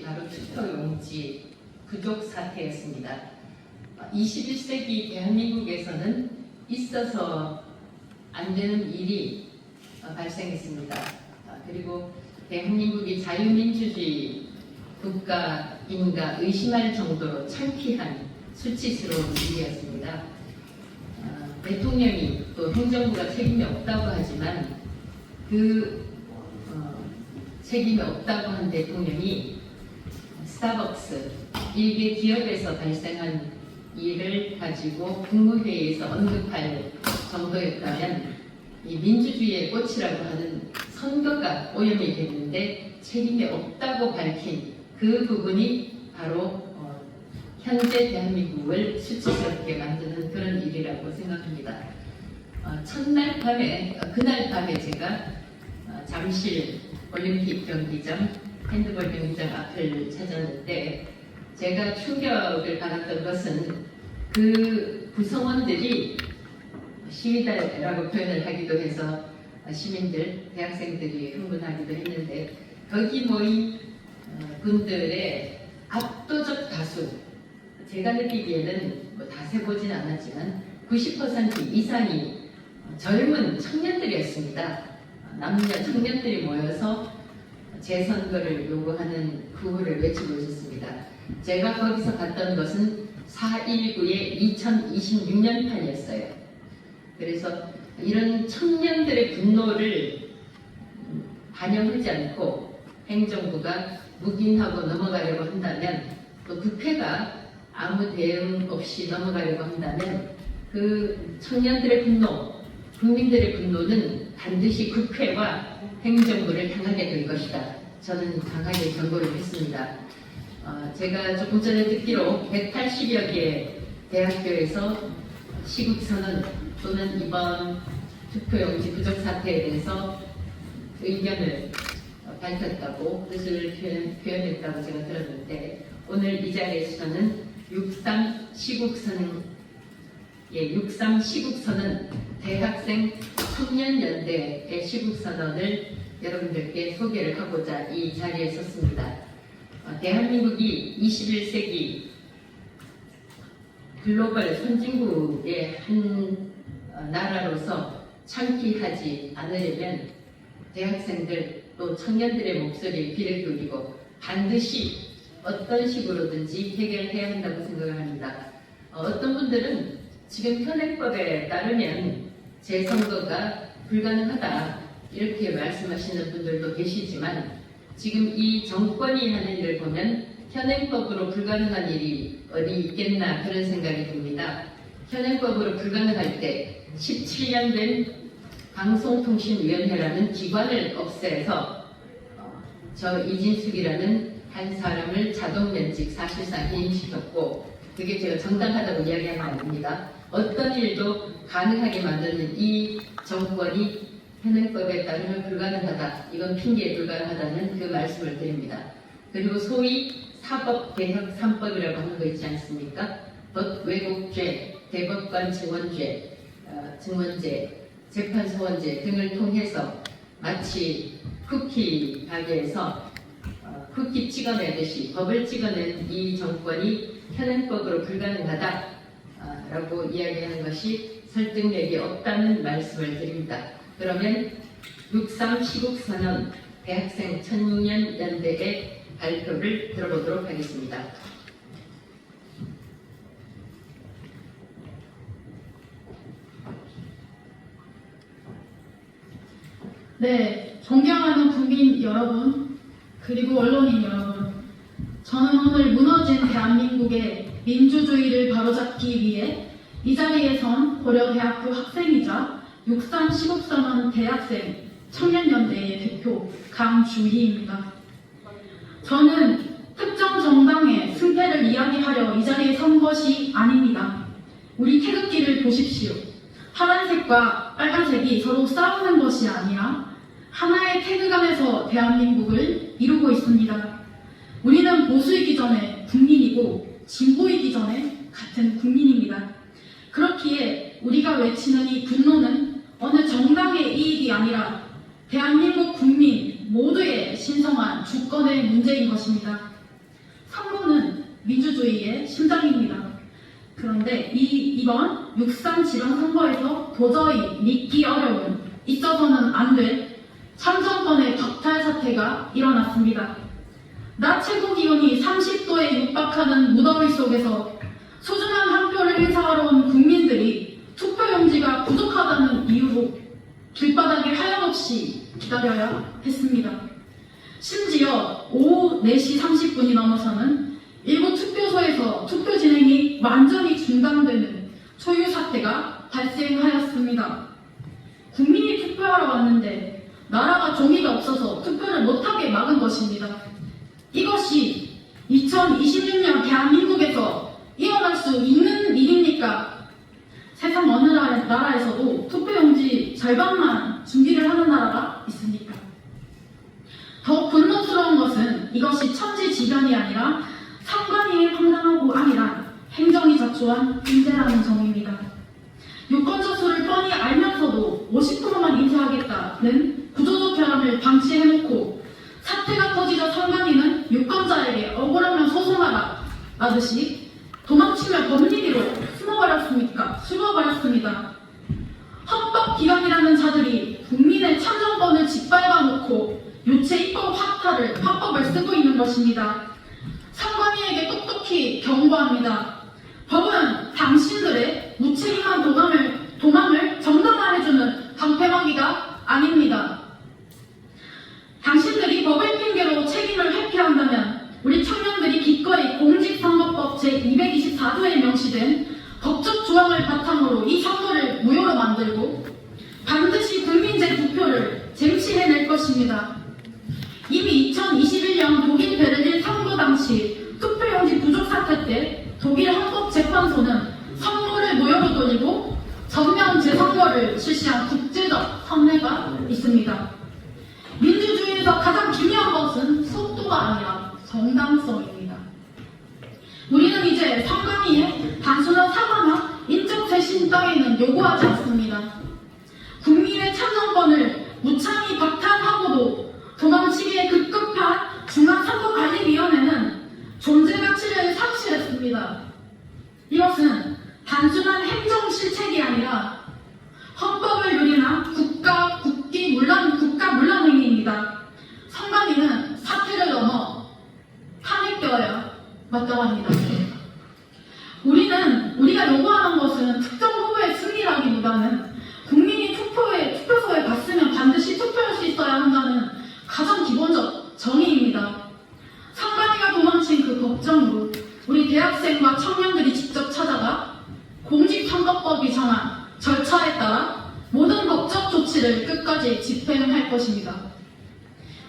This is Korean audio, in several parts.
바로 투표용지 부족 사태였습니다. 21세기 대한민국에서는 있어서 안 되는 일이 발생했습니다. 그리고 대한민국이 자유민주주의 국가인가 의심할 정도로 창피한 수치스러운 일이었습니다. 대통령이 또 행정부가 책임이 없다고 하지만 책임이 없다고 한 대통령이 스타벅스 일개 기업에서 발생한 일을 가지고 국무회의에서 언급할 정도였다면 이 민주주의의 꽃이라고 하는 선거가 오염이 됐는데 책임이 없다고 밝힌 그 부분이 바로 현재 대한민국을 수치스럽게 만드는 그런 일이라고 생각합니다. 그날 밤에 제가 잠실 올림픽 경기장, 핸드볼 경기장 앞을 찾았는데 제가 충격을 받았던 것은 그 구성원들이 시위대라고 표현을 하기도 해서 시민들, 대학생들이 흥분하기도 했는데 거기 모인 분들의 압도적 다수, 제가 느끼기에는 다 세보진 않았지만 90% 이상이 젊은 청년들이었습니다. 남녀 청년들이 모여서 재선거를 요구하는 구호를 외치고 있었습니다. 제가 거기서 봤던 것은 4.19의 2026년 판이었어요. 그래서 이런 청년들의 분노를 반영하지 않고 행정부가 묵인하고 넘어가려고 한다면, 또 국회가 아무 대응 없이 넘어가려고 한다면 그 청년들의 분노, 국민들의 분노는 반드시 국회와 행정부를 향하게 될 것이다. 저는 강하게 경고를 했습니다. 제가 조금 전에 듣기로 180여 개 대학교에서 시국선언 또는 이번 투표용지 부족 사태에 대해서 의견을 밝혔다고, 뜻을 표현했다고 제가 들었는데, 오늘 이 자리에서는 6.3 시국선언 대학생 청년연대의 시국선언을 여러분들께 소개를 하고자 이 자리에 섰습니다. 대한민국이 21세기 글로벌 선진국의 한 나라로서 창피하지 않으려면 대학생들 또 청년들의 목소리에 귀를 기울이고 반드시 어떤 식으로든지 해결해야 한다고 생각을 합니다. 어떤 분들은 지금 현행법에 따르면 재선거가 불가능하다 이렇게 말씀하시는 분들도 계시지만, 지금 이 정권이 하는 일을 보면 현행법으로 불가능한 일이 어디 있겠나 그런 생각이 듭니다. 현행법으로 불가능할 때 17년 된 방송통신위원회라는 기관을 없애서 저 이진숙이라는 한 사람을 자동면직 사실상 해임시켰고, 그게 제가 정당하다고 이야기하는 거 아닙니다. 어떤 일도 가능하게 만드는 이 정권이 현행법에 따르면 불가능하다, 이건 핑계에 불가능하다는 그 말씀을 드립니다. 그리고 소위 사법개혁 3법이라고 하는 거 있지 않습니까? 왜곡죄, 대법관 증언죄, 재판소원죄 등을 통해서 마치 쿠키 가게에서 쿠키 찍어내듯이 법을 찍어낸 이 정권이 현행법으로 불가능하다라고 이야기하는 것이 설득력이 없다는 말씀을 드립니다. 그러면 6.3 시국선언 대학생 청년연대의 발표를 들어보도록 하겠습니다. 네, 존경하는 국민 여러분, 그리고 언론인 여러분, 저는 오늘 무너진 대한민국의 민주주의를 바로잡기 위해 이 자리에 선 고려대학교 학생이자 6.3 시국선언 대학생 청년연대의 대표 강주희입니다. 저는 특정 정당의 승패를 이야기하려 이 자리에 선 것이 아닙니다. 우리 태극기를 보십시오. 파란색과 빨간색이 서로 싸우는 것이 아니라 하나의 태극 안에서 대한민국을 이루고 있습니다. 우리는 보수이기 전에 국민이고 진보이기 전에 같은 국민입니다. 그렇기에 우리가 외치는 이 분노는 어느 정당의 이익이 아니라 대한민국 국민 모두의 신성한 주권의 문제인 것입니다. 민주주의의 심장입니다. 그런데 이번 6.3 지방선거에서 도저히 믿기 어려운, 있어서는 안 될 참정권의 격탈 사태가 일어났습니다. 낮 최고 기온이 30도에 육박하는 무더위 속에서 소중한 한 표를 행사하러 온 국민들이 투표용지가 부족하다는 이유로 길바닥에 하염없이 기다려야 했습니다. 심지어 오후 4시 30분이 넘어서는 일부 투표소에서 투표 진행이 완전히 중단되는 초유 사태가 발생하였습니다. 국민이 투표하러 왔는데 나라가 종이가 없어서 투표를 못하게 막은 것입니다. 이것이 2026년 대한민국에서 일어날 수 있는 일입니까? 세상 어느 나라에서도 투표용지 절반만 준비를 하는 나라가 있습니까? 더 분노스러운 것은 이것이 천지지변이 아니라 상관위의 황당하고 아니란 행정이 자초한 인재라는 점입니다. 유권자 수를 뻔히 알면서도 50%만 인쇄하겠다는 구조적 결함을 방치해놓고 사태가 터지자 상관위는 유권자에게 억울하면 소송하라 라듯이 도망치며 법리기로 숨어버렸습니다. 헌법기관이라는 자들이 국민의 참정권을 짓밟아놓고 유체 입법 화법을 쓰고 있는 것입니다. 상관위에게 똑똑히 경고합니다. 법은 당신들의 무책임한 도망을 정당화해주는 방패막이가 아닙니다. 당신들이 법을 핑계로 책임을 회피한다면 우리 청년들이 기꺼이 공직선거법 제224조에 명시된 법적 조항을 바탕으로 이 선거를 무효로 만들고 반드시 국민제 투표를 쟁취해낼 것입니다. 이미 2021년 독일 베를린 선거 당시 투표용지 부족 사태 때 독일 헌법재판소는 선거를 무효로 돌리고 전면 재선거를 실시한 국제적 선례가 있습니다. 민주주의에서 가장 중요한 것은 속도가 아니라 정당성입니다. 우리는 이제 상관위에 단순한 사과나 인적 쇄신 따위는 요구하지 않습니다. 국민의 참정권을 무참히 박탈하고도 도망치기에 급급한 중앙선거관리위원회는 존재 가치를 상실했습니다. 이것은 단순한 행정 실책이 아니라 헌법을 유린한 국가 문란 행위입니다. 선관위는 사태를 넘어 탄핵되어야 마땅합니다. 우리가 요구하는 것은 특정 후보의 승리라기보다는 국민이 투표소에 갔으면 반드시 투표할 수 있어야 한다는 가장 기본적 정의입니다. 선관위가 도망친 그 걱정으로 우리 대학생과 청년들이 직접 찾아가 공직선거법이 정한 절차에 따라 모든 법적 조치를 끝까지 집행할 것입니다.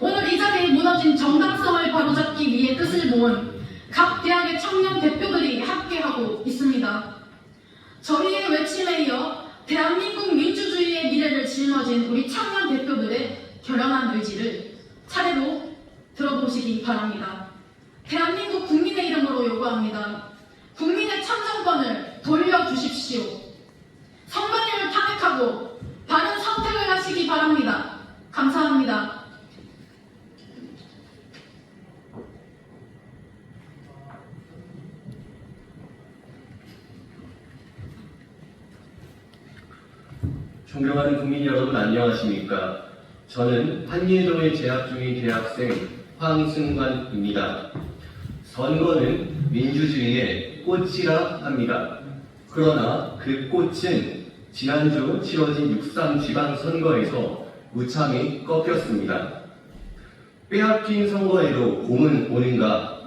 오늘 이 자리에 무너진 정당성을 바로잡기 위해 뜻을 모은 각 대학의 청년 대표들이 함께하고 있습니다. 저희의 외침에 이어 대한민국 민주주의의 미래를 짊어진 우리 청년 대표들의 결연한 의지를 차례로 들어보시기 바랍니다. 대한민국 국민의 이름으로 요구합니다. 국민의 참정권을 돌려주십시오. 선관위를 탄핵하고 바른 선택을 하시기 바랍니다. 감사합니다. 존경하는 국민 여러분 안녕하십니까? 저는 한예종에 재학 중인 대학생 황승관입니다. 선거는 민주주의의 꽃이라 합니다. 그러나 그 꽃은 지난주 치러진 6.3 지방선거에서 무참히 꺾였습니다. 빼앗긴 선거에도 봄은 오는가?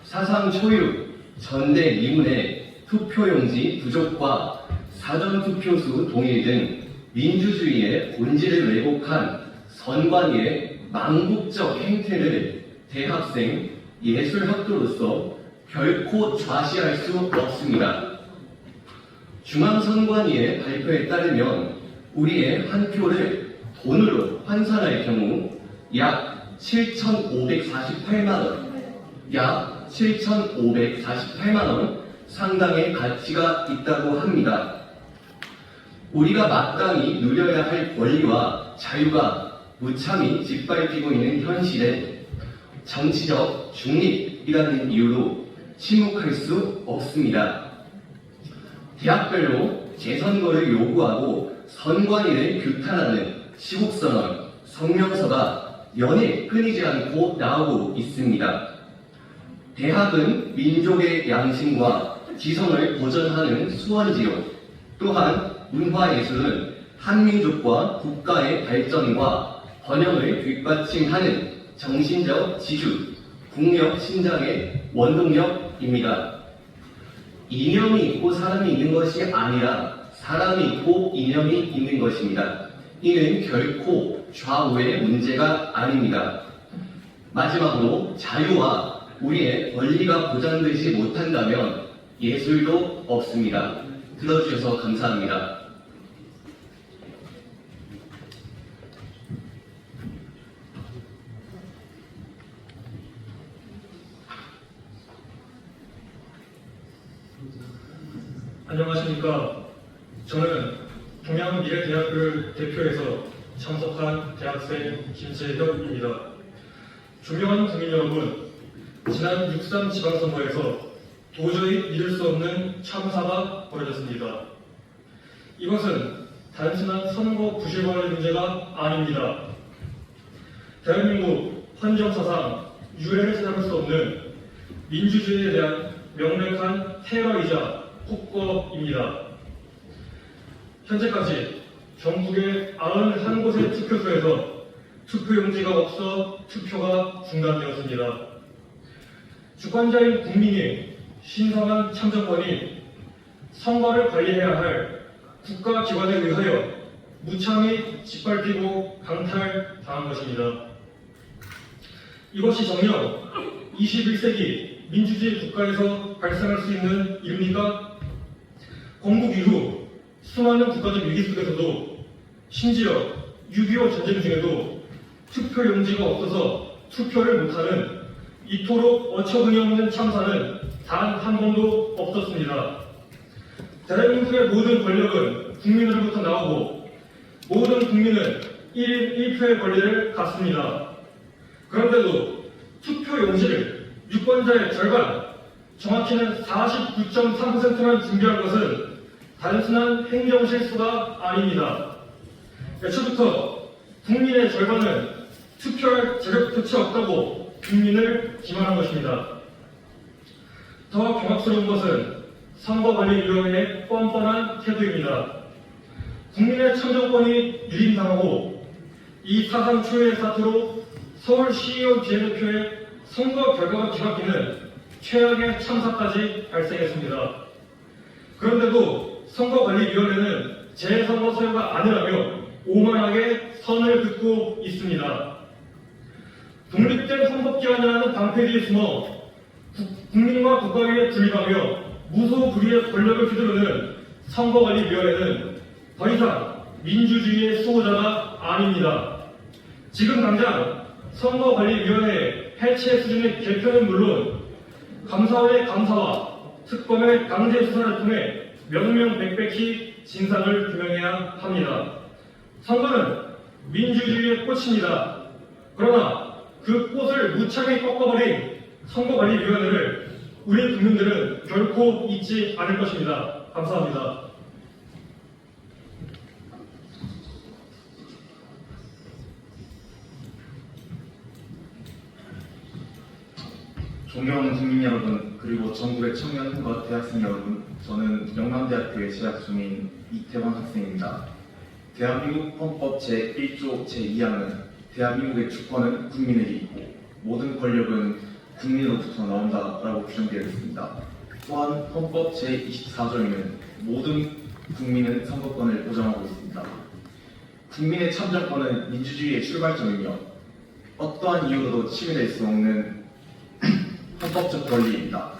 사상 초유, 전대 미문의 투표용지 부족과 사전투표수 동일 등 민주주의의 본질을 왜곡한 선관위의 망국적 행태를 대학생 예술학도로서 결코 좌시할 수 없습니다. 중앙선관위의 발표에 따르면 우리의 한 표를 돈으로 환산할 경우 약 7,548만원, 약 7,548만원 상당의 가치가 있다고 합니다. 우리가 마땅히 누려야 할 권리와 자유가 무참히 짓밟히고 있는 현실에 정치적 중립이라는 이유로 침묵할 수 없습니다. 대학별로 재선거를 요구하고 선관위를 규탄하는 시국선언, 성명서가 연일 끊이지 않고 나오고 있습니다. 대학은 민족의 양심과 지성을 보존하는 수원지요. 또한 문화예술은 한민족과 국가의 발전과 번영을 뒷받침하는 정신적 지주, 국력 신장의 원동력입니다. 이념이 있고 사람이 있는 것이 아니라 사람이 있고 이념이 있는 것입니다. 이는 결코 좌우의 문제가 아닙니다. 마지막으로 자유와 우리의 권리가 보장되지 못한다면 예술도 없습니다. 들어주셔서 감사합니다. 안녕하십니까. 저는 동양미래대학교를 대표해서 참석한 대학생 김재혁입니다. 존경하는 국민 여러분, 지난 6.3 지방선거에서 도저히 믿을 수 없는 참사가 벌어졌습니다. 이것은 단순한 선거 부실과의 문제가 아닙니다. 대한민국 헌정사상 유례를 찾아볼 수 없는 민주주의에 대한 명백한 테러이자 폭거입니다. 현재까지 전국의 91곳의 투표소에서 투표용지가 없어 투표가 중단되었습니다. 주권자인 국민이 신성한 참정권이 선거를 관리해야 할 국가기관에 의하여 무참히 짓밟히고 강탈당한 것입니다. 이것이 정녕 21세기 민주주의 국가에서 발생할 수 있는 일입니까? 건국 이후 수많은 국가적 위기 속에서도 심지어 6.25 전쟁 중에도 투표용지가 없어서 투표를 못하는 이토록 어처구니 없는 참사는 단 한 번도 없었습니다. 대한민국의 모든 권력은 국민으로부터 나오고 모든 국민은 1인 1표의 권리를 갖습니다. 그런데도 투표용지를 유권자의 절반, 정확히는 49.3%만 준비한 것은 단순한 행정실수가 아닙니다. 애초부터 국민의 절반은 투표할 자격조차 없다고 국민을 기만한 것입니다. 더 경악스러운 것은 선거관리위원회의 뻔뻔한 태도입니다. 국민의 참정권이 유린당하고 이 사상 초유의 사태로 서울시의원 비례대표의 선거 결과가 뒤바뀌는 최악의 참사까지 발생했습니다. 그런데도 선거관리위원회는 재선거 사유가 아니라며 오만하게 선을 긋고 있습니다. 독립된 선거기관이라는 방패 뒤에 숨어 국민과 국가위에 분립하며 무소불위의 권력을 휘두르는 선거관리위원회는 더 이상 민주주의의 수호자가 아닙니다. 지금 당장 선거관리위원회 해체 수준의 개편은 물론 감사원의 감사와 특검의 강제 수사를 통해 명명백백히 진상을 규명해야 합니다. 선거는 민주주의의 꽃입니다. 그러나 그 꽃을 무참히 꺾어버린 선거관리위원회를 우리 국민들은 결코 잊지 않을 것입니다. 감사합니다. 존경하는 국민 여러분, 그리고 전국의 청년과 대학생 여러분, 저는 영남대학교에 재학 중인 이태원 학생입니다. 대한민국 헌법 제1조 제2항은 대한민국의 주권은 국민에게 있고 모든 권력은 국민으로부터 나온다라고 규정되어 있습니다. 또한 헌법 제24조에는 모든 국민은 선거권을 보장하고 있습니다. 국민의 참정권은 민주주의의 출발점이며 어떠한 이유로도 침해될 수 없는 헌법적 권리입니다.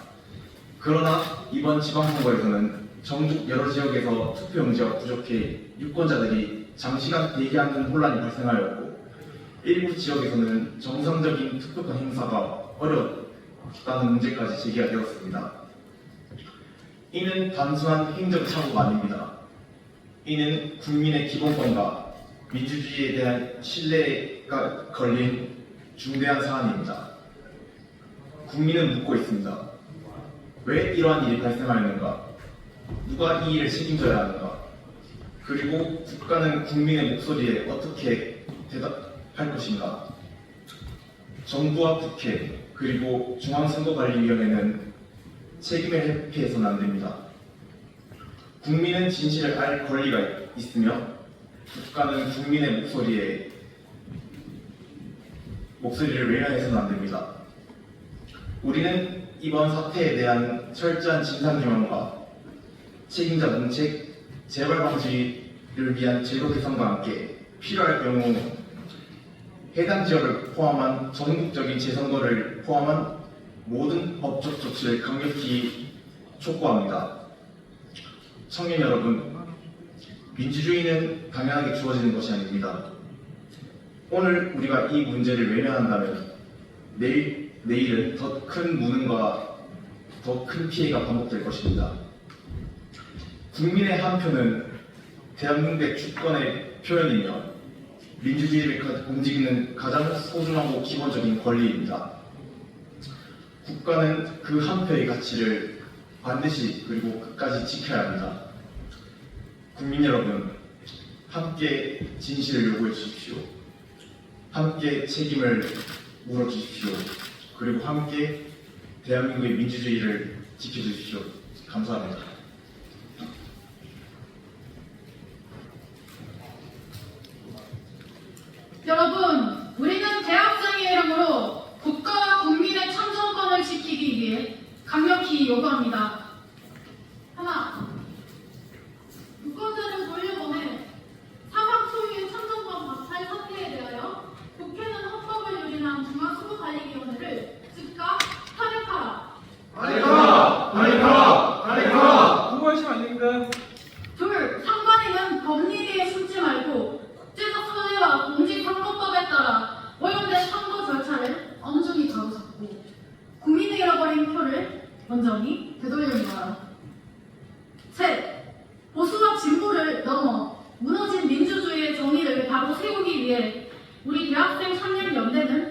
그러나 이번 지방선거에서는 전국 여러 지역에서 투표용지가 부족해 유권자들이 장시간 대기하는 혼란이 발생하였고 일부 지역에서는 정상적인 투표권 행사가 어려웠다는 문제까지 제기가 되었습니다. 이는 단순한 행정착오가 아닙니다. 이는 국민의 기본권과 민주주의에 대한 신뢰가 걸린 중대한 사안입니다. 국민은 묻고 있습니다. 왜 이러한 일이 발생하였는가? 누가 이 일을 책임져야 하는가? 그리고 국가는 국민의 목소리에 어떻게 대답할 것인가? 정부와 국회 그리고 중앙선거관리위원회는 책임을 회피해서는 안 됩니다. 국민은 진실을 알 권리가 있으며 국가는 국민의 목소리를 외면해서는 안 됩니다. 우리는 이번 사태에 대한 철저한 진상규명과 책임자 문책, 재발 방지를 위한 제도 개선과 함께 필요할 경우 해당 지역을 포함한 전국적인 재선거를 포함한 모든 법적 조치를 강력히 촉구합니다. 청년 여러분, 민주주의는 당연하게 주어지는 것이 아닙니다. 오늘 우리가 이 문제를 외면한다면 내일은 더 큰 무능과 더 큰 피해가 반복될 것입니다. 국민의 한 표는 대한민국의 주권의 표현이며 민주주의를 움직이는 가장 소중하고 기본적인 권리입니다. 국가는 그 한 표의 가치를 반드시 그리고 끝까지 지켜야 합니다. 국민 여러분, 함께 진실을 요구해 주십시오. 함께 책임을 물어주십시오. 그리고 함께 대한민국의 민주주의를 지켜주십시오. 감사합니다. 여러분, 우리는 대학생의 이름으로 국가와 국민의 참정권을 지키기 위해 강력히 요구합니다. 하나, 유권자를 돌려보내 사상 초유의 참정권 박탈 사태에 대하여 국회는 헌법을 유린한 중앙선거관리위원회를 즉각 탄핵하라. 통과하시면 안 됩니다. 둘, 상관인은 법리리에 숨지 말고 국제적 선례와 공직선거법에 따라 오염된 선거 절차를 엄중히 가로잡고 국민이 잃어버린 표를 온전히 되돌려놓아라. 셋, 보수와 진보를 넘어 무너진 민주주의의 정의를 바로 세우기 위해 우리 대학생 청년연대는